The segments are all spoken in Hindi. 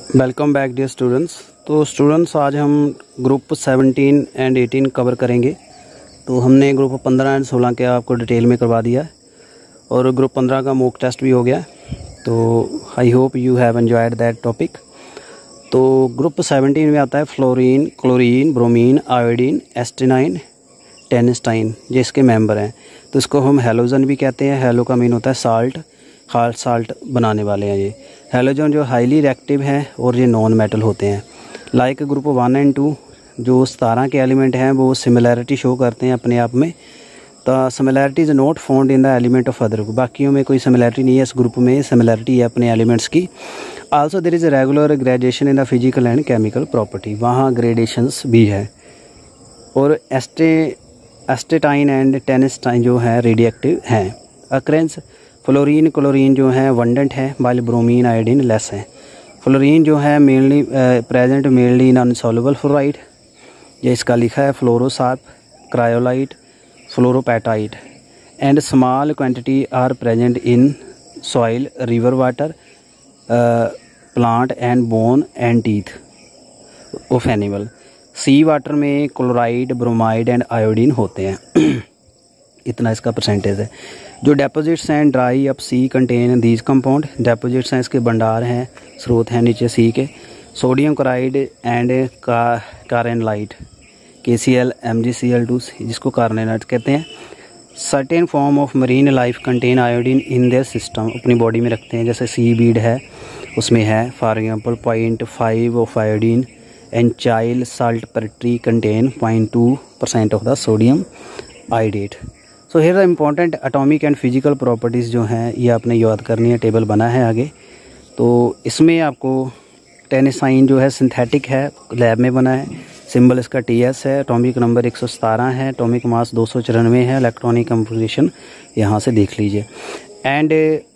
Welcome back dear students. तो स्टूडेंट्स आज हम ग्रुप 17 एंड 18 कवर करेंगे। तो हमने ग्रुप 15 एंड 16 के आपको डिटेल में करवा दिया है और ग्रुप 15 का मॉक टेस्ट भी हो गया। तो I hope you have enjoyed that topic. तो ग्रुप 17 में आता है फ्लोरीन, क्लोरीन, ब्रोमीन, आयोडीन, एस्टेनाइन, टेनिस्टाइन, ये इसके मेंबर हैं। तो इसको हम हेलोजन भी कहते हैं। हेलो का मीन होता है साल्ट, हार्ड साल्ट बनाने वाले हैं ये। हेलोजन जो हाईली रिएक्टिव हैं और ये नॉन मेटल होते हैं। लाइक ग्रुप 1 एंड 2 जो 17 के एलिमेंट हैं वो सिमिलैरिटी शो करते हैं अपने आप में। तो similarity is not found in the element of other, बाकियों में कोई सिमिलैरिटी नहीं है। इस ग्रुप में सिमिलैरिटी है अपने एलिमेंट्स की। Also there is a regular gradation in the physical and chemical property, वहाँ ग्रेडेशंस भी है। और एस्टेटाइन एंड टेनिस्टाइन जो है रेडिएक्टिव हैं। अक्रेंस फ्लोरीन, क्लोरीन जो है वंडेंट है, वाइल ब्रोमीन, आयोडीन लेस है। फ्लोरीन जो है mainly present mainly in insoluble fluoride, ये इसका लिखा है fluorspar, cryolite, fluorapatite and small quantity are present in soil, river water, plant and bone and teeth of animal. Sea water में क्लोराइड, ब्रोमाइड एंड आयोडीन होते हैं। इतना इसका परसेंटेज है। जो डेपोजिट्स हैं dry up sea contain these compound, deposits हैं इसके भंडार हैं, स्रोत हैं नीचे सी के। Sodium chloride and carnallite, KCl, MgCl2 जिसको कार्बोनाइट कहते हैं। Certain form of marine life contain iodine in their system, अपनी बॉडी में रखते हैं। जैसे सी बीड है उसमें है for example 0.5 of iodine and Chile saltpetre contain 0.2% of the sodium iodate. So here the important atomic and physical properties जो हैं ये आपने याद करनी है। टेबल बना है आगे। तो इसमें आपको टेनिस्टाइन जो है सिंथेटिक है, लैब में बना है। सिंबल इसका TS है। एटॉमिक नंबर 117 है। एटॉमिक मास 294 है। इलेक्ट्रॉनिक कंपोजिशन यहाँ से देख लीजिए। And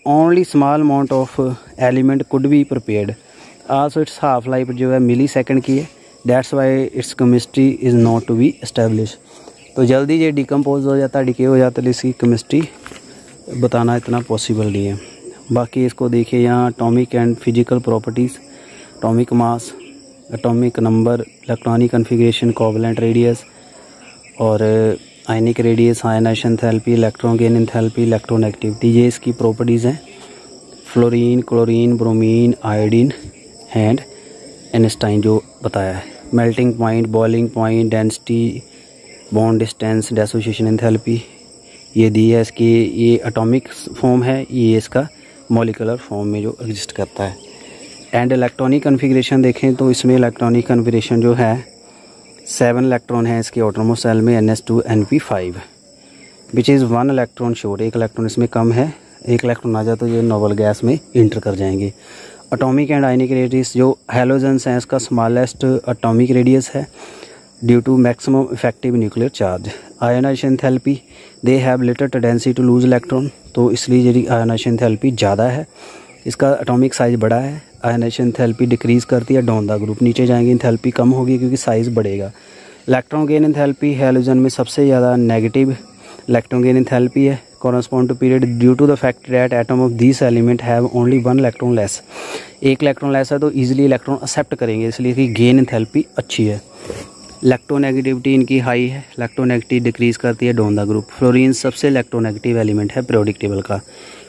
only small amount of element could be prepared. Also its half life जो है मिली सेकेंड की है। That's why its chemistry is not to be establish. तो जल्दी ये डिकम्पोज हो जाता है, डिके हो जाता है, इसकी केमिस्ट्री बताना इतना पॉसिबल नहीं है। बाकी इसको देखिए यहाँ atomic and physical properties, atomic mass, atomic number, electronic configuration, covalent radius और ionic radius, ionisation enthalpy, electron gain enthalpy, electronegativity, ये इसकी प्रॉपर्टीज़ हैं। Fluorine, chlorine, bromine, iodine and astatine जो बताया है। Melting point, boiling point, density, bond distance, dissociation enthalpy ये दी है इसकी। ये एटॉमिक फॉर्म है, ये इसका मॉलिक्यूलर फॉर्म में जो एग्जिस्ट करता है। एंड इलेक्ट्रॉनिक कन्फिग्रेशन देखें तो इसमें इलेक्ट्रॉनिक कन्फिग्रेशन जो है 7 इलेक्ट्रॉन है इसके ऑटोनोमस सेल में, NS2Np5 which is 1 electron short, 1 electron इसमें कम है। 1 इलेक्ट्रॉन आ जाए तो ये नोबल गैस में इंटर कर जाएंगे। एटॉमिक एंड आयनिक रेडियस जो हेलोजन्स हैं इसका स्मॉलेस्ट एटॉमिक रेडियस है due to maximum effective nuclear charge. Ionisation enthalpy they have little tendency to lose electron, तो इसलिए यदि आयनाइजेशन एंथैल्पी ज़्यादा है, इसका एटॉमिक साइज़ बड़ा है। आयनाइजेशन एंथैल्पी डिक्रीज़ करती है डाउन द ग्रुप, नीचे जाएंगे एंथैल्पी कम होगी क्योंकि साइज़ बढ़ेगा। इलेक्ट्रॉन गेन एंथैल्पी हेलोजन में सबसे ज़्यादा नेगेटिव इलेक्ट्रॉन गेन एंथैल्पी है correspond to period due to the fact that atom of these element have only 1 electron less। 1 electron less है तो इजीली इलेक्ट्रॉन एक्सेप्ट करेंगे, इसलिए कि गेन एंथैल्पी अच्छी है। इलेक्ट्रोनेगेटिविटी इनकी हाई है, इलेक्ट्रोनेगेटिव डिक्रीज करती है डाउन द ग्रुप। फ्लोरीन सबसे इलेक्ट्रोनेगेटिव एलिमेंट है पीरियोडिक टेबल का।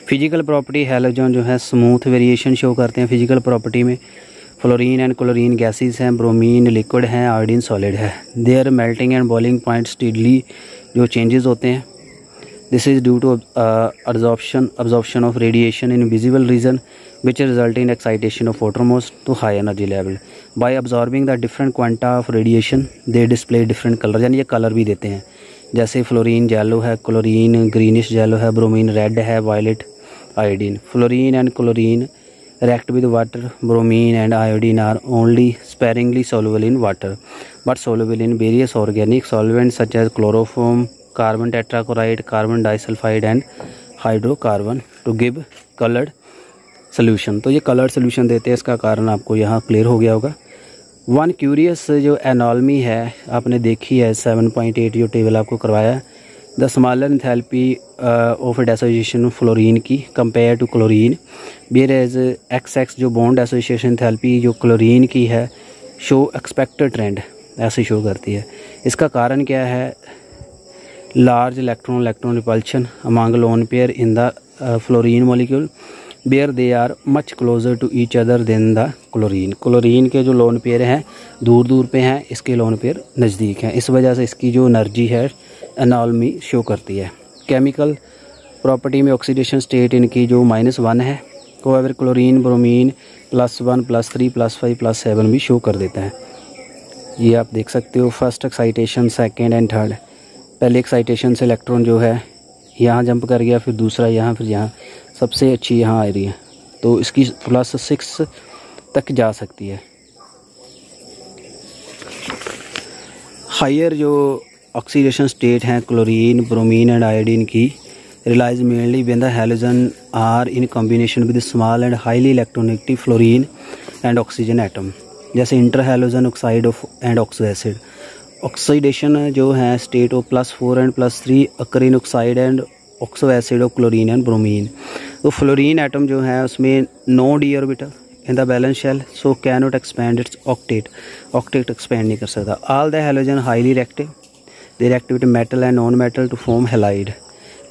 फिजिकल प्रॉपर्टी हेलोजन जो है स्मूथ वेरिएशन शो करते हैं फिजिकल प्रॉपर्टी में। फ्लोरीन एंड क्लोरीन गैसेस हैं, ब्रोमीन लिक्विड है, आयोडीन सॉलिड है। Their melting and boiling point steadily जो चेंजेस होते हैं, this is due to absorption of radiation in visible region which result in excitation of outermost to high energy level। by absorbing the different quanta of radiation they display different color, यानी ये कलर भी देते हैं। जैसे फ्लोरीन येलो है, क्लोरीन ग्रीनिश येलो है, ब्रोमीन रेड है, violet iodine. Fluorine and chlorine react with water, bromine and iodine are only sparingly soluble in water but soluble in various organic solvents such as chloroform, carbon tetrachloride, carbon disulphide and hydrocarbon to give coloured solution. तो ये कलर्ड सोल्यूशन देते हैं, इसका कारण आपको यहाँ क्लियर हो गया होगा। वन क्यूरियस जो एनॉलमी है आपने देखी है 7.8 जो टेबल आपको करवाया है, the smaller enthalpy of dissociation fluorine की compare to chlorine, whereas X जो बॉन्ड एसोसिएशन एंथैल्पी जो क्लोरीन की है शो एक्सपेक्टेड ट्रेंड ऐसे शो करती है। इसका कारण क्या है? Large electron repulsion among lone pair in the fluorine molecule where they are much closer to each other than the chlorine. Chlorine के जो लोन पेयर हैं दूर दूर पे हैं, इसके लोन पेयर नज़दीक हैं, इस वजह से इसकी जो एनर्जी है एनॉल्मी शो करती है। केमिकल प्रॉपर्टी में ऑक्सीडेशन स्टेट इनकी जो -1 है, होवेवर क्लोरीन ब्रोमीन +1 +3 +5 +7 भी शो कर देता है। ये आप देख सकते हो first excitation, second and third. पहले एक्साइटेशन से इलेक्ट्रॉन जो है यहाँ जंप कर गया, फिर दूसरा यहाँ, फिर यहाँ, सबसे अच्छी यहाँ आ रही है, तो इसकी +6 तक जा सकती है। हायर जो ऑक्सीडेशन स्टेट हैं क्लोरीन ब्रोमीन एंड आयोडीन की realise mainly when the halogen are in combination with small and highly electronegative fluorine and oxygen atom, जैसे inter halogen oxide of and oxo acid. Oxidation जो है state of +4 and +3 occur in oxide and oxo acid of chlorine and bromine. तो फ्लोरीन एटम जो है उसमें no D orbital in the valence shell, so can not expand its octet expand नहीं कर सकता। All the halogen highly reactive, they react with metal and non metal to form halide.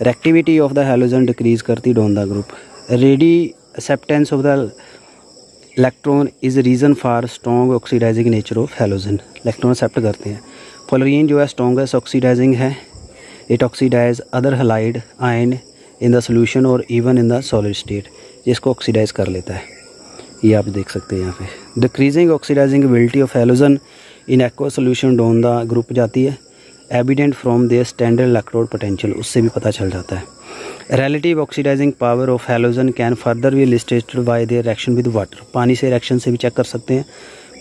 Reactivity of the halogen decrease करती down the group. Ready acceptance of the electron is reason for strong oxidising nature of halogen. Electron accept करते हैं। फ्लोरीन जो है स्ट्रॉन्गेस्ट ऑक्सीडाइजिंग है, it oxidise other halide ion in the solution और even in the solid state, जिसको ऑक्सीडाइज कर लेता है। ये आप देख सकते हैं यहाँ पे। Decreasing oxidising ability of halogen in aqua solution down the group जाती है, evident from their standard electrode potential, उससे भी पता चल जाता है। Relative oxidising power of halogen can further be illustrated by their reaction with water. पानी से रिएक्शन से भी चेक कर सकते हैं।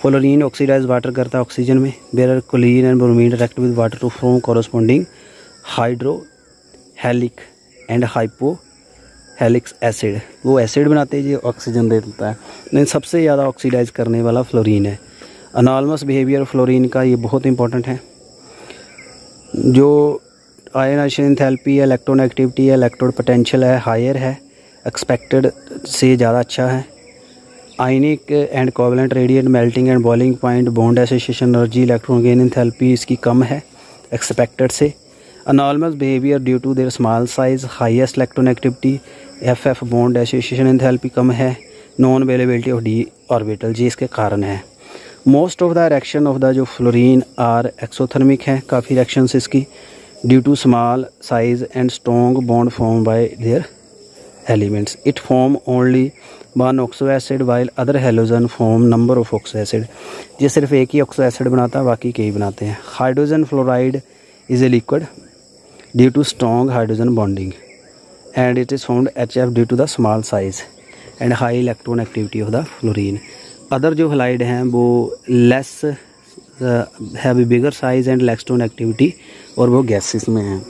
फ्लोरीन ऑक्सीडाइज वाटर करता है ऑक्सीजन में, where chlorine and bromine react with water to form corresponding hydrohalic and hypo helix acid. वो एसिड बनाते हैं, ये ऑक्सीजन दे देता है, लेकिन सबसे ज़्यादा ऑक्सीडाइज करने वाला फ्लोरीन है। अनॉर्मस बिहेवियर फ्लोरीन का ये बहुत इंपॉर्टेंट है। जो आयनाइजेशन एंथैल्पी है, इलेक्ट्रोनेगेटिविटी है, इलेक्ट्रोड पोटेंशियल है, हायर है, एक्सपेक्टेड से ज़्यादा अच्छा है। Ionic and covalent radiant melting and boiling point bond association energy electron gain enthalpy इसकी कम है एक्सपेक्टेड से। Anomalous behaviour due to their small size, highest electronegativity, F bond association enthalpy कम है, non availability of D orbital, जी इसके कारण है। Most of the reaction of the जो फ्लोरीन आर एक्सोथर्मिक है, काफ़ी रिएक्शंस इसकी due to small size and strong bond form by their elements. It form only one oxo acid while other halogen form number of oxo acid. ये सिर्फ एक ही ऑक्सो एसिड बनाता है, बाकी कई बनाते हैं। Hydrogen fluoride is a liquid due to strong hydrogen bonding and it is found HF due to the small size and high electron activity of the fluorine. Other जो हैलाइड हैं वो less have bigger size and electron activity और वो गैसेस में हैं।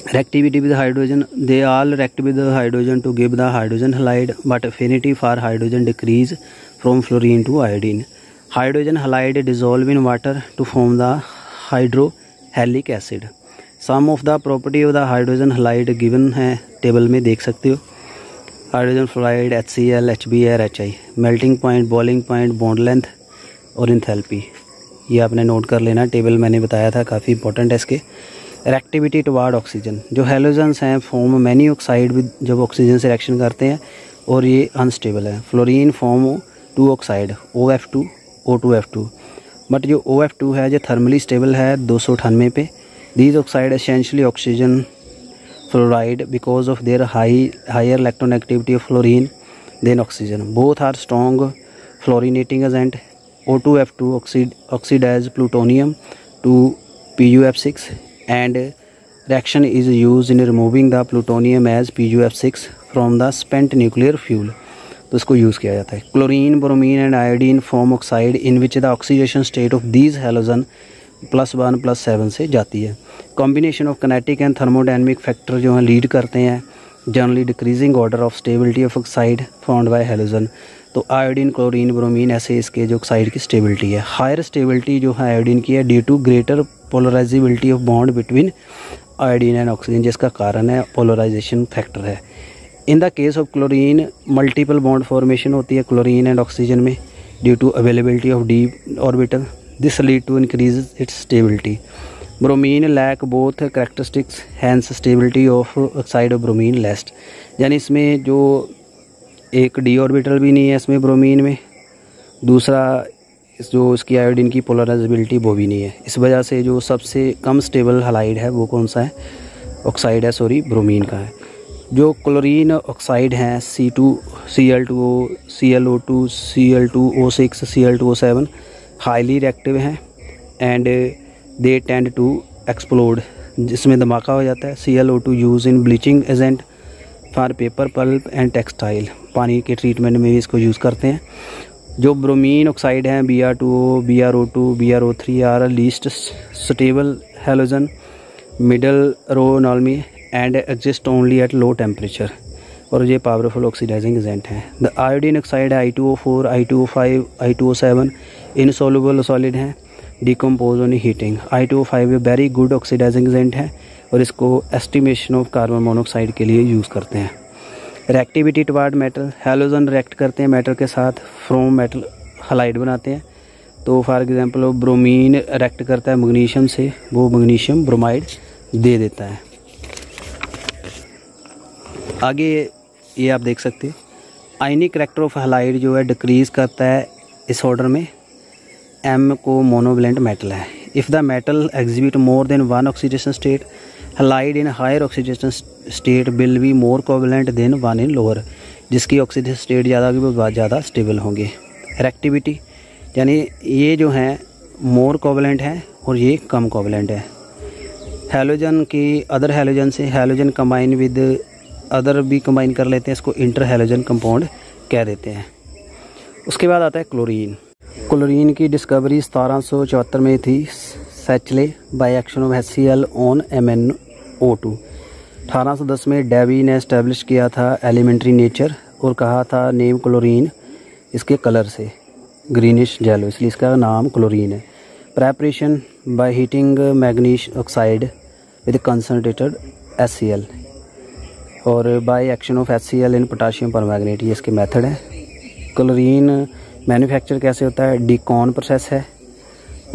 reactivity with hydrogen, they all react with the hydrogen to give the hydrogen halide, but affinity for hydrogen decrease from fluorine to iodine. Hydrogen halide dissolve in water to form the hydrohalic acid. Some of the property of the hydrogen halide given है टेबल में देख सकते हो। Hydrogen fluoride HCl, HBr, HI, melting point, boiling point, bond length और इंथैल्पी, ये आपने नोट कर लेना। टेबल मैंने बताया था, काफ़ी इंपॉर्टेंट है इसके। रिएक्टिविटी टुवार्ड ऑक्सीजन, जो हैलोजन्स हैं फॉर्म मैनी ऑक्साइड विद, जब ऑक्सीजन से रिएक्शन करते हैं और ये अनस्टेबल है। Fluorine form 2 oxide OF2 O2F2, but जो OF2 है जो थर्मली स्टेबल है 298 पे। These oxide essentially oxygen fluoride because of their higher electronegativity of fluorine than oxygen. Both are strong fluorinating agent. O2F2 oxidize plutonium to PuF6 and reaction is used in removing the plutonium as PuF6 from the spent nuclear fuel, तो इसको यूज़ किया जाता है। Chlorine, bromine and iodine form oxide in which the oxidation state of these halogen +1 +7 से जाती है। Combination of kinetic and thermodynamic factor जो हैं लीड करते हैं generally decreasing order of stability of oxide found by halogen. तो आयोडीन, क्लोरीन, ब्रोमीन ऐसे इसके जो ऑक्साइड की स्टेबिलिटी है। हायर स्टेबिलिटी जो है आयोडीन की है due to greater polarisability of bond between iodine and oxygen, जिसका कारण है पोलराइजेशन फैक्टर है। In the case of chlorine multiple bond formation होती है क्लोरीन एंड ऑक्सीजन में due to availability of D orbital, this lead to increase its stability. Bromine lack both characteristics hence stability of oxide of bromine least, यानी इसमें जो एक डी ऑर्बिटल भी नहीं है इसमें ब्रोमीन में, दूसरा जो इसकी आयोडीन की पोलराइजेबिलिटी वो भी नहीं है। इस वजह से जो सबसे कम स्टेबल हैलाइड है वो कौन सा है, ऑक्साइड है, सॉरी ब्रोमीन का है। जो क्लोरीन ऑक्साइड हैं C2Cl2O, ClO2, Cl2O6, Cl2O7 highly reactive हैं and they tend to explode, जिसमें धमाका हो जाता है। ClO2 use in bleaching agent for paper pulp and textile, पानी के ट्रीटमेंट में भी इसको यूज़ करते हैं। जो ब्रोमीन ऑक्साइड हैं Br2O, BrO2, BrO3 are least stable halogen middle row anomaly and exist only at low temperature, और ये पावरफुल ऑक्सीडाइजिंग एजेंट हैं। The iodine oxide I2O4, I2O5, I2O7 insoluble solid हैं, decompose on heating. I2O5 very good oxidising agent है और इसको एस्टिमेशन ऑफ कार्बन मोनोऑक्साइड के लिए यूज़ करते हैं। Reactivity toward metal, halogen react करते हैं मेटल के साथ, फ्रॉम मेटल हैलाइड बनाते हैं। तो फॉर एग्जांपल ब्रोमीन रिएक्ट करता है मैग्नीशियम से, वो मैग्नीशियम ब्रोमाइड दे देता है। आगे ये आप देख सकते हैं आयनिक करैक्टर ऑफ हैलाइड जो है डिक्रीज करता है इस ऑर्डर में। M को मोनोवैलेंट मेटल है। If the metal exhibit more than one oxidation state, halide in higher oxidation state will be more covalent than one in lower, जिसकी ऑक्सीडेशन स्टेट ज़्यादा होगी वो ज़्यादा स्टेबल होंगे। रिएक्टिविटी यानी ये जो हैं मोर कोवैलेंट है और ये कम कोवैलेंट है। हैलोजन की अदर हैलोजन से हैलोजन कंबाइन विद अदर भी कंबाइन कर लेते हैं, इसको इंटर हैलोजन कंपाउंड कह देते हैं। उसके बाद आता है क्लोरीन। क्लोरीन की डिस्कवरी 1774 में थी, Scheele by action of HCl on MnO2। 1810 में डेवी ने एस्टेब्लिश किया था एलिमेंट्री नेचर और कहा था नेम क्लोरीन इसके कलर से ग्रीनिश येलो, इसलिए इसका नाम क्लोरीन है। Preparation by heating manganese oxide with concentrated HCl और by action of HCl in potassium permanganate, ये इसके मेथड है। क्लोरीन मैन्युफैक्चर कैसे होता है, डिकॉन प्रोसेस है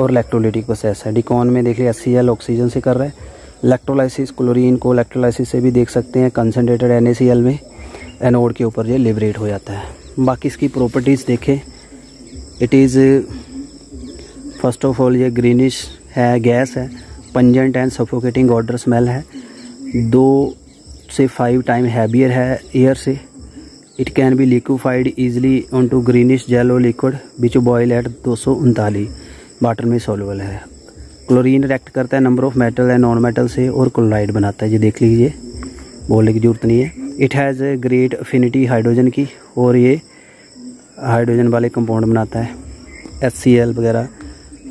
और इलेक्ट्रोलिटिक प्रोसेस है। डिकॉन में देख लिया HCl ऑक्सीजन से कर रहा है। इलेक्ट्रोलाइसिस, क्लोरीन को इलेक्ट्रोलाइसिस से भी देख सकते हैं, कंसनट्रेटेड NaCl में एनोड के ऊपर ये लिबरेट हो जाता है। बाकी इसकी प्रॉपर्टीज़ देखें, it is first of all ये ग्रीनिश है, गैस है, pungent and suffocating order smell है, 2 से 5 टाइम हैवियर है एयर से। It can be liquefied easily onto greenish yellow liquid which boil at 239, water में सॉल्युबल है। क्लोरीन रिएक्ट करता है number of metal and non metal से और क्लोराइड बनाता है, ये देख लीजिए, बोलने की जरूरत नहीं है। It has a great affinity hydrogen की और ये हाइड्रोजन वाले कंपाउंड बनाता है, HCl वगैरह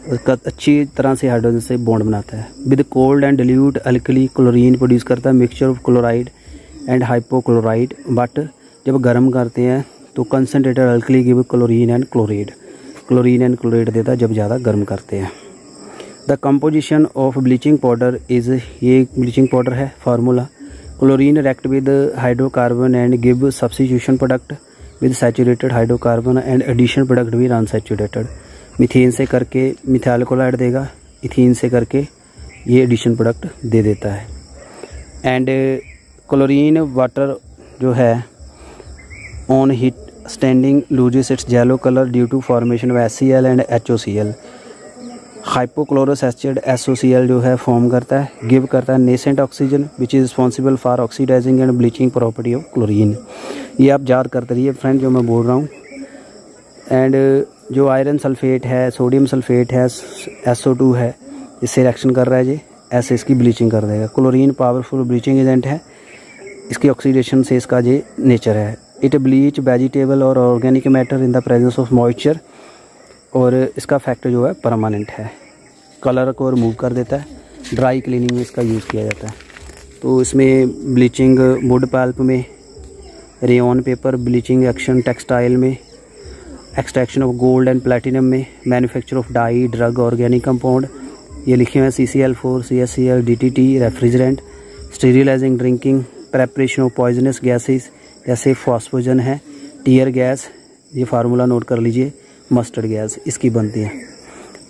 उसका अच्छी तरह से हाइड्रोजन से बॉन्ड बनाता है। With cold and dilute alkali chlorine produce करता है mixture of chloride and hypochloride, but जब गर्म करते हैं तो concentrated alkali give chlorine and chloride, chlorine and chloride देता है जब ज़्यादा गर्म करते हैं। The composition of bleaching powder is, ये ब्लीचिंग पाउडर है formula. Chlorine react with hydrocarbon and give substitution product with saturated hydrocarbon and addition product with unsaturated. Methane से करके मिथाइल क्लोराइड देगा, इथीन से करके ये एडिशन प्रोडक्ट दे देता है। एंड क्लोरीन वाटर जो है on heat standing loses its yellow colour due to formation of HCl and HOCl। Hypochlorous acid SOCl जो है फॉर्म करता है, गिव करता है nascent oxygen which is responsible for oxidising and bleaching property of chlorine. ये आप याद करते रहिए फ्रेंड जो मैं बोल रहा हूँ। एंड जो आयरन सल्फेट है, सोडियम सल्फेट है, SO2 है, इससे रिएक्शन कर रहा है ये, ऐसे इसकी ब्लीचिंग कर देगा। क्लोरीन पावरफुल ब्लीचिंग एजेंट है, इसकी ऑक्सीडेशन से इसका ये नेचर है। इट ब्लीच वेजिटेबल और organic matter in the presence of moisture, और इसका फैक्टर जो है परमानेंट है, कलर को रिमूव कर देता है। ड्राई क्लीनिंग में इसका यूज़ किया जाता है। तो इसमें ब्लीचिंग वुड पल्प में, rayon paper, bleaching action textile में, extraction of gold and platinum में, manufacture of dye, drug, organic compound, ये लिखे हुए हैं CCl4, CSCl, DTT, refrigerant, sterilising drinking, preparation of poisonous gases जैसे फॉस्फोजन है, टीयर गैस, ये फार्मूला नोट कर लीजिए, मस्टर्ड गैस इसकी बनती है।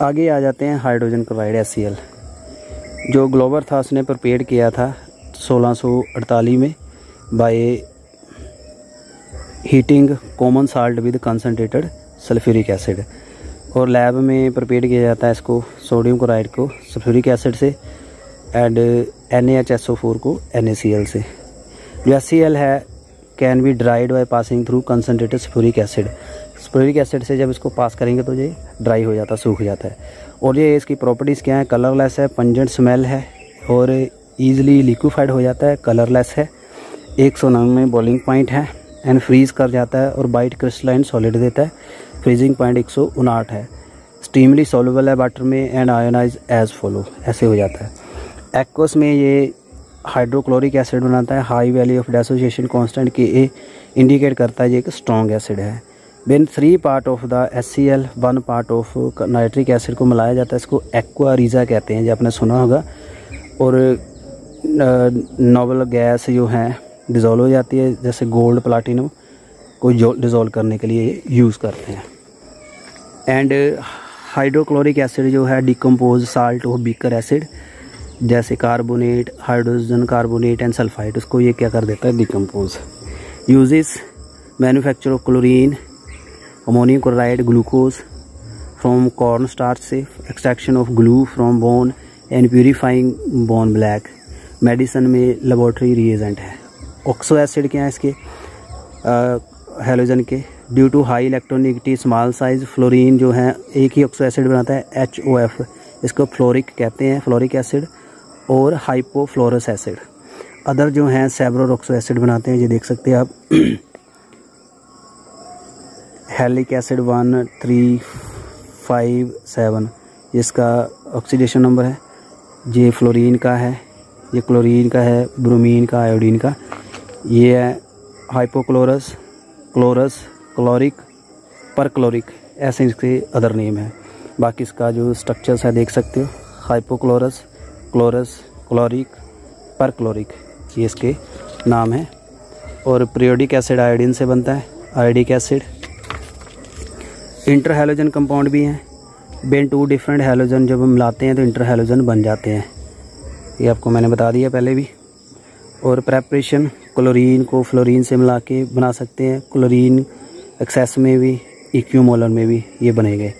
आगे आ जाते हैं हाइड्रोजन क्लोराइड HCl, जो ग्लोबर था उसने प्रिपेयर किया था 1648 में by heating common salt with concentrated sulphuric acid, और लैब में प्रिपेयर किया जाता है इसको सोडियम क्लोराइड को सल्फ्यूरिक एसिड से एंड NaHSO4 को NaCl से। जो HCl है can be dried by passing through concentrated sulphuric acid, sulphuric acid से जब इसको पास करेंगे तो ये ड्राई हो जाता है, सूख जाता है। और ये इसकी प्रॉपर्टीज़ क्या है, कलरलेस है, पंजेंट स्मेल है और ईजिली लिक्विफाइड हो जाता है, कलरलेस है, 199 बॉइलिंग पॉइंट है एंड फ्रीज कर जाता है और वाइट क्रिस्टलाइन सॉलिड देता है, फ्रीजिंग पॉइंट 159 है, स्टीमली सॉल्युबल है वाटर में एंड आयोनाइज एज फॉलो, ऐसे हो जाता है। एक्वस में ये हाइड्रोक्लोरिक एसिड बनाता है, high value of dissociation constant Ka indicate करता है ये एक स्ट्रॉन्ग एसिड है। When 3 part of the HCl 1 part of nitric acid को मिलाया जाता है, इसको एक्वा रीजा कहते हैं, जो आपने सुना होगा। और नोबल गैस जो है डिज़ोल्व हो जाती है, जैसे गोल्ड प्लाटिनम को डिज़ोल्व करने के लिए यूज़ करते हैं। एंड हाइड्रोक्लोरिक एसिड जो है decompose salt of weaker acid जैसे carbonate, hydrogen carbonate and sulphide, उसको ये क्या कर देता है, decompose. Uses manufacture of chlorine, ammonium chloride, glucose from corn starch से, extraction of glue from bone and purifying bone black, medicine में लेबोरेटरी रिएजेंट है। ऑक्सो एसिड क्या है इसके, हैलोजन के, due to high electronegative small size, fluorine जो है एक ही ऑक्सो एसिड बनाता है HOF, इसको फ्लोरिक कहते हैं, फ्लोरिक एसिड, और हाइपोफ्लोरस एसिड। अदर जो हैं सेवरल ऑक्सो एसिड बनाते हैं, ये देख सकते हैं आप, हेलिक एसिड 1357, इसका ऑक्सीडेशन नंबर है, ये फ्लोरीन का है, ये क्लोरीन का है, ब्रोमीन का, आयोडीन का, ये है हाइपोक्लोरस, क्लोरस, क्लोरिक, परक्लोरिक, ऐसे इसके अदर नेम है। बाकी इसका जो स्ट्रक्चर्स है देख सकते हो, हाइपोक्लोरस, क्लोरस, क्लोरिक, परक्लोरिक, ये इसके नाम है। और पीरियोडिक एसिड आयोडीन से बनता है, iodic acid. Inter halogen compound भी हैं, बेन 2 डिफरेंट हैलोजन जब हम मिलाते हैं तो इंटर हैलोजन बन जाते हैं, ये आपको मैंने बता दिया पहले भी। और प्रेपरेशन, क्लोरीन को फ्लोरीन से मिला के बना सकते हैं, क्लोरीन एक्सेस में भी, इक्विमोलर में भी ये बनेंगे।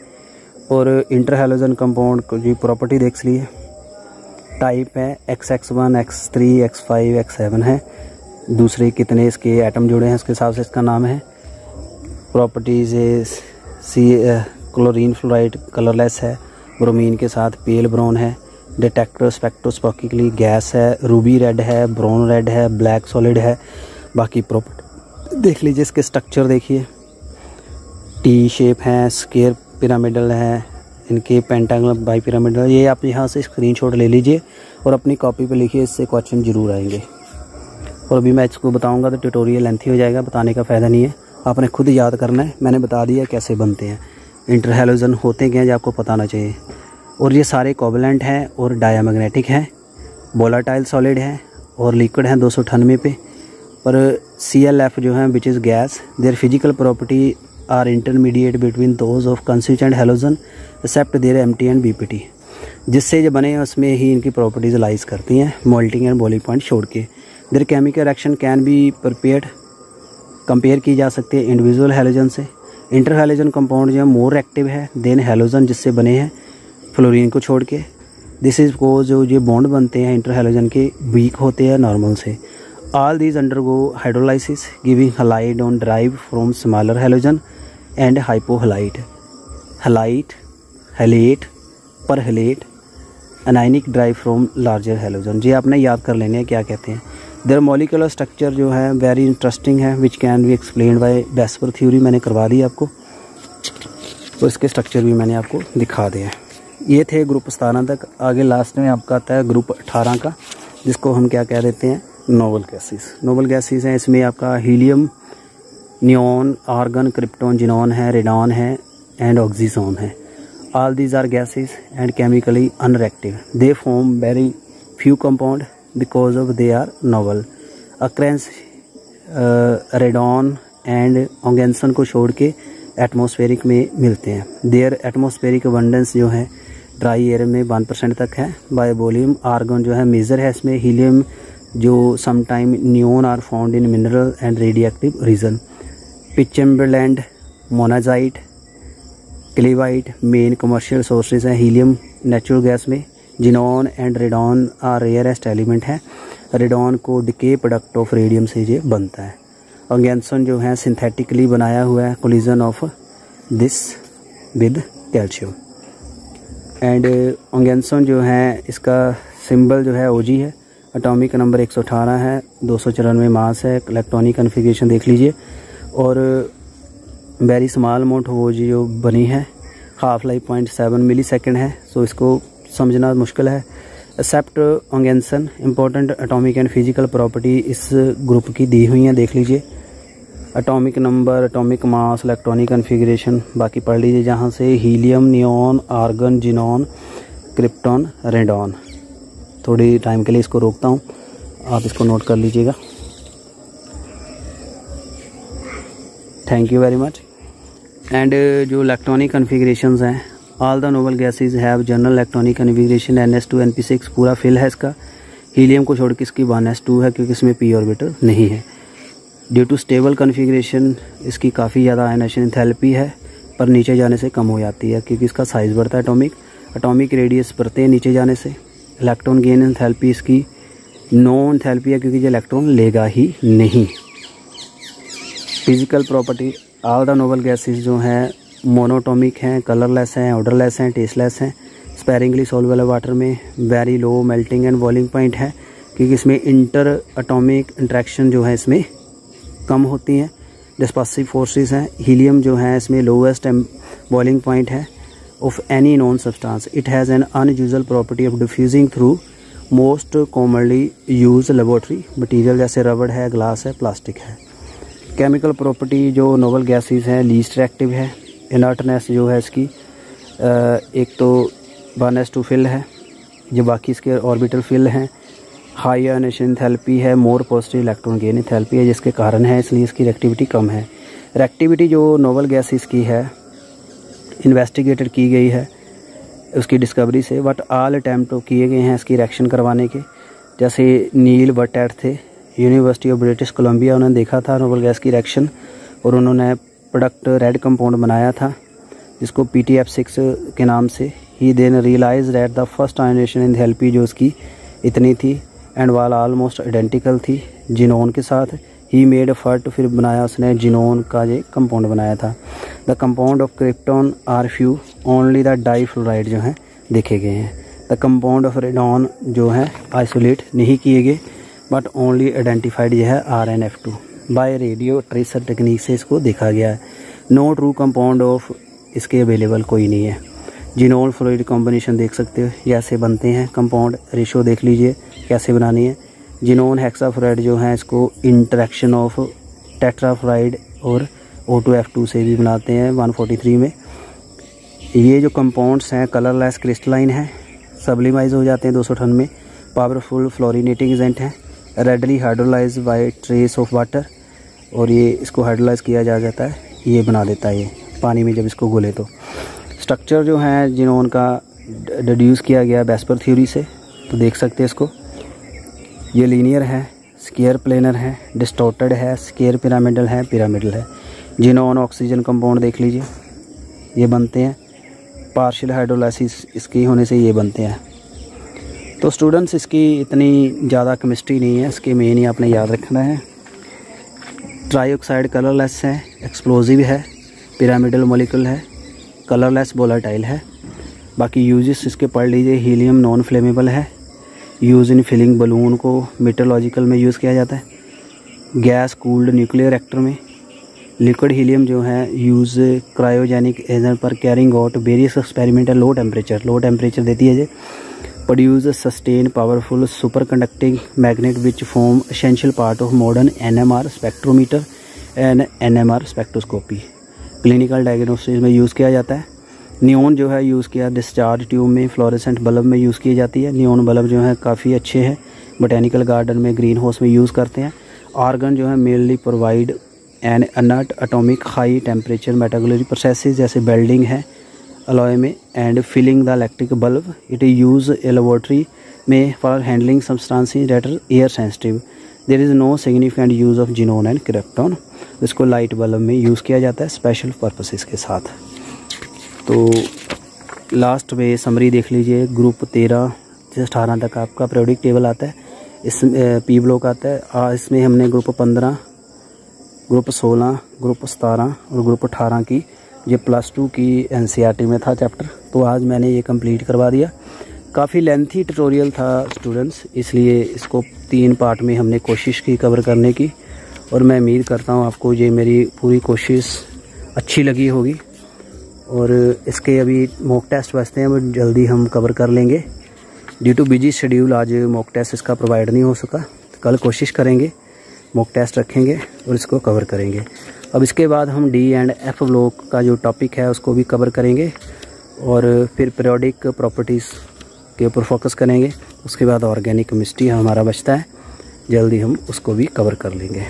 और इंटर हैलोजन कंपाउंड को जो प्रॉपर्टी देख लिए, टाइप है XX1, X3, X5, X7 है, दूसरे कितने इसके एटम जुड़े हैं उसके हिसाब से इसका नाम है। प्रॉपर्टीज़ क्लोरीन फ्लोराइड कलरलेस है, ब्रोमीन के साथ पेल ब्राउन है, डिटेक्टर स्पेक्ट्रोस्कोपिकली गैस है, रूबी रेड है, ब्राउन रेड है, ब्लैक सॉलिड है। बाकी प्रॉपर्टी देख लीजिए, इसके स्ट्रक्चर देखिए, T शेप है, स्क्वायर पिरामिडल है, इनके पेंटागन बाई पिरामिडल। ये आप यहाँ से स्क्रीनशॉट ले लीजिए और अपनी कॉपी पे लिखिए, इससे क्वेश्चन जरूर आएंगे। और अभी मैं इसको बताऊंगा तो ट्यूटोरियल लेंथी हो जाएगा, बताने का फ़ायदा नहीं है, आपने खुद याद करना है। मैंने बता दिया कैसे बनते हैं। इंटर हैलोजन होते क्या हैं, आपको पता होना चाहिए। और ये सारे कोवलेंट हैं और डायामैग्नेटिक हैं, वोलेटाइल सॉलिड है और लिक्विड हैं 298 पे। और ClF जो है which is gas, their physical property are intermediate between those of constituent halogen except their MT and BPT, जिससे जो बने हैं उसमें ही इनकी प्रॉपर्टीज लाइज करती हैं, मोल्टिंग एंड बॉइलिंग पॉइंट छोड़ के। There chemical reaction can be compare की जा सकती है इंडिविजुअल हैलोजन से। इंटर हैलोजन कंपाउंड जो है मोर एक्टिव है देन हैलोजन जिससे बने हैं फ्लोरीन को छोड़ के। दिस इज को जो ये बॉन्ड बनते हैं इंटर हैलोजन के वीक होते हैं नॉर्मल से। All these undergo hydrolysis giving halide ion derived from smaller halogen and hypohalide, halite, halate, perhalate, anionic derived from larger halogen. ये आपने याद कर लेने हैं क्या कहते हैं। देयर मॉलिक्यूलर स्ट्रक्चर जो है वेरी इंटरेस्टिंग है, which can be explained bye VSEPR theory, मैंने करवा दी आपको, तो इसके स्ट्रक्चर भी मैंने आपको दिखा दिए हैं। ये थे ग्रुप 17 तक। आगे लास्ट में आपका आता है ग्रुप 18 का, जिसको हम क्या कह देते हैं, नोबल गैसेस। नोबल गैसेस हैं, इसमें आपका helium, neon, argon, krypton, xenon है, रेडॉन है एंड ऑक्सीजोन है। All these are gases and chemically unreactive. They form very few compound because of they are novel. Occurrence radon and oganesson को छोड़ के एटमॉस्फेरिक में मिलते हैं. देयर एटमॉस्फेरिक अबंडेंस जो है ड्राई एयर में 1% तक है. बाय वॉल्यूम आर्गन जो है मेजर है इसमें. हीलियम जो sometime neon are found in mineral and radioactive region. Pitchblende, monazite, cleveite main commercial sources हैं हीलियम नेचुरल गैस में. Xenon and radon are rarest element है. रेडॉन को डिके प्रोडक्ट ऑफ रेडियम से ये बनता है. ऑर्गेन्सन जो है सिंथेटिकली बनाया हुआ है collision of this with calcium. And oganesson जो है इसका सिंबल जो है ओजी है. एटॉमिक नंबर 118 है. 294 मास है. इलेक्ट्रॉनिक कन्फिगरेशन देख लीजिए. और वेरी स्मॉल अमाउंट वो जो बनी है. हाफ लाइफ 0.7 मिली सेकेंड है. सो इसको समझना मुश्किल है. Except oganesson important atomic and physical property इस ग्रुप की दी हुई हैं, देख लीजिए. Atomic number, atomic mass, electronic configuration बाकी पढ़ लीजिए जहाँ से. Helium, neon, argon, xenon, krypton, radon. थोड़ी टाइम के लिए इसको रोकता हूँ, आप इसको नोट कर लीजिएगा. Thank you very much. And जो इलेक्ट्रॉनिक कन्फिगरेशंस हैं, all the noble gases have general electronic configuration. NS2 NP6 पूरा फिल है इसका. हीलियम को छोड़ के इसकी 1s2 है क्योंकि इसमें p ऑर्बिटल नहीं है. ड्यू टू स्टेबल कन्फिगरेशन इसकी काफ़ी ज़्यादा आयनाइजेशन एंथैल्पी है पर नीचे जाने से कम हो जाती है क्योंकि इसका साइज़ बढ़ता है. एटॉमिक रेडियस बढ़ते हैं नीचे जाने से. इलेक्ट्रॉन गेन एंथैल्पी इसकी नो एंथैल्पी है क्योंकि ये इलेक्ट्रॉन लेगा ही नहीं. Physical property, all the noble gases जो हैं मोनोटॉमिक हैं, कलरलेस हैं, ऑर्डरलेस हैं, टेस्टलेस हैं, स्पेरिंगली सॉल्युबल वाटर में. Very low melting and boiling point है क्योंकि इसमें इंटर एटॉमिक इंट्रैक्शन जो है इसमें कम होती हैं. डिस्पर्सिव फोर्सेस हैं. हीलियम जो है इसमें लोवेस्ट बॉइलिंग पॉइंट है of any non substance. It has an unusual property of diffusing through most commonly use laboratory material जैसे रबड़ है, ग्लास है, प्लास्टिक है. केमिकल प्रॉपर्टी जो नोबल गैसेज हैं लीस्ट रिएक्टिव है. इनर्टनेस जो है इसकी एक तो 1s2 फिल है, जो बाकी इसके ऑर्बिटल फिल हैं. हाई आयनाइजेशन एंथैल्पी है. More positive electron gain enthalpy है जिसके कारण है, इसलिए इसकी रिएक्टिविटी कम है. रिएक्टिविटी जो नोबल गैसेस की है इन्वेस्टिगेटेड की गई है उसकी डिस्कवरी से. बट ऑल अटैम्प्ट किए गए हैं इसकी रिएक्शन करवाने के. जैसे नील बटेट थे यूनिवर्सिटी ऑफ ब्रिटिश कोलंबिया, उन्होंने देखा था नोबल गैस की रिएक्शन और उन्होंने प्रोडक्ट रेड कंपाउंड बनाया था जिसको PTF6 के नाम से. He then realize that the first ionization enthalpy जो उसकी इतनी थी एंड वाल ऑलमोस्ट आइडेंटिकल थी जिनोन के साथ. ही मेड एफर्ट, फिर बनाया उसने जिनोन का ये कंपाउंड बनाया था. The compound of krypton are few, only the difluoride जो हैं देखे गए हैं. द कंपाउंड ऑफ रेडॉन जो है आइसोलेट नहीं किए गए बट ओनली आइडेंटिफाइड ये है RnF2. Bye radio tracer technique से इसको देखा गया है. नो ट्रू कंपाउंड ऑफ इसके अवेलेबल कोई नहीं है. जिनोल फ्लोइड कॉम्बिनेशन देख सकते हो जैसे बनते हैं. कंपाउंड रेशो देख लीजिए कैसे बनानी है. जिनोन हेक्साफ्लोराइड जो है इसको इंटरेक्शन ऑफ टेट्राफ्लोराइड और O2F2 से भी बनाते हैं 143 में. ये जो कंपाउंड्स हैं कलरलेस क्रिस्टलाइन है, सब्लिमाइज हो जाते हैं 298 में. पावरफुल फ्लोरिनेटिंग एजेंट हैं. Readily hydrolyse by trace of water, और ये इसको हाइड्रोलाइज किया जा जाता है, ये बना देता है ये पानी में जब इसको घोले तो. स्ट्रक्चर जो है जिन्होंने का डिड्यूस किया गया बेस्पर थ्योरी से, तो देख सकते हैं इसको. ये लीनियर है, स्केयर प्लेनर है, डिस्टॉर्टेड है, स्केयर पिरामिडल है, पिरामिडल है. जिनोन ऑक्सीजन कंपाउंड देख लीजिए ये बनते हैं. पार्शियल हाइड्रोलाइसिस इसके होने से ये बनते हैं. तो स्टूडेंट्स इसकी इतनी ज़्यादा केमिस्ट्री नहीं है, इसके मेन ही आपने याद रखना है. ट्राईऑक्साइड कलरलेस है, एक्सप्लोजिव है, पिरामिडल मॉलिक्यूल है, कलरलेस वोलेटाइल है. बाकी यूजेस इसके पढ़ लीजिए. हीलियम नॉन फ्लेमेबल है. यूज़ इन फिलिंग बलून को मेट्रोलॉजिकल में यूज़ किया जाता है. गैस कूल्ड न्यूक्लियर रिएक्टर में. लिक्विड हीलियम जो है यूज़ क्रायोजेनिक एजेंट पर carrying out various experiment low temperature देती है. Produce sustain powerful super conducting magnet which form essential part of modern NMR spectrometer and NMR spectroscopy. Clinical diagnosis में यूज़ किया जाता है. नियॉन जो है यूज़ किया, डिस्चार्ज ट्यूब में, फ्लोरेसेंट बल्ब में यूज़ की जाती है। नियॉन बल्ब जो है काफ़ी अच्छे हैं, बोटेनिकल गार्डन में, ग्रीन हाउस में यूज़ करते हैं। आर्गन जो है mainly provide an inert atomic high temperature metallurgy processes जैसे वेल्डिंग है अलॉय में and filling the electric bulb. It is use a laboratory में for handling substances that are air sensitive. There is no significant use of xenon and krypton. इसको लाइट बल्ब में यूज़ किया जाता है स्पेशल पर्पसेस के साथ। तो लास्ट में समरी देख लीजिए। ग्रुप 13 से 18 तक आपका पीरियोडिक टेबल आता है। इस पी ब्लॉक आता है। इसमें हमने ग्रुप 15, ग्रुप 16, ग्रुप 17 और ग्रुप 18 की ये +2 की एनसीईआरटी में था चैप्टर, तो आज मैंने ये कंप्लीट करवा दिया। काफ़ी लेंथी ट्यूटोरियल था स्टूडेंट्स, इसलिए इसको 3 पार्ट में हमने कोशिश की कवर करने की, और मैं उम्मीद करता हूँ आपको ये मेरी पूरी कोशिश अच्छी लगी होगी। और इसके अभी मॉक टेस्ट बचते हैं, वो जल्दी हम कवर कर लेंगे। ड्यू टू बिजी शेड्यूल आज मॉक टेस्ट इसका प्रोवाइड नहीं हो सका, तो कल कोशिश करेंगे, मॉक टेस्ट रखेंगे और इसको कवर करेंगे। अब इसके बाद हम डी एंड एफ ब्लॉक का जो टॉपिक है उसको भी कवर करेंगे, और फिर पीरियोडिक प्रॉपर्टीज़ के ऊपर फोकस करेंगे। उसके बाद ऑर्गेनिक केमिस्ट्री हमारा बचता है, जल्दी हम उसको भी कवर कर लेंगे।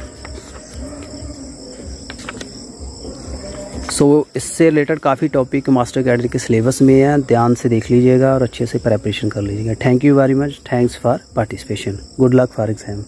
इससे रिलेटेड काफ़ी टॉपिक मास्टर कैडर के सिलेबस में है, ध्यान से देख लीजिएगा और अच्छे से प्रिपरेशन कर लीजिएगा। Thank you very much, thanks for participation, good luck for exam.